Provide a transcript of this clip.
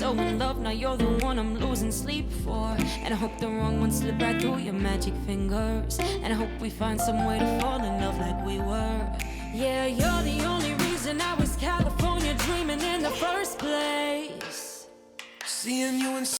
so in love, now you're the one I'm losing sleep for. And I hope the wrong one slip right through your magic fingers. And I hope we find some way to fall in love like we were. Yeah, you're the only reason I was California dreaming in the first place. Seeing you in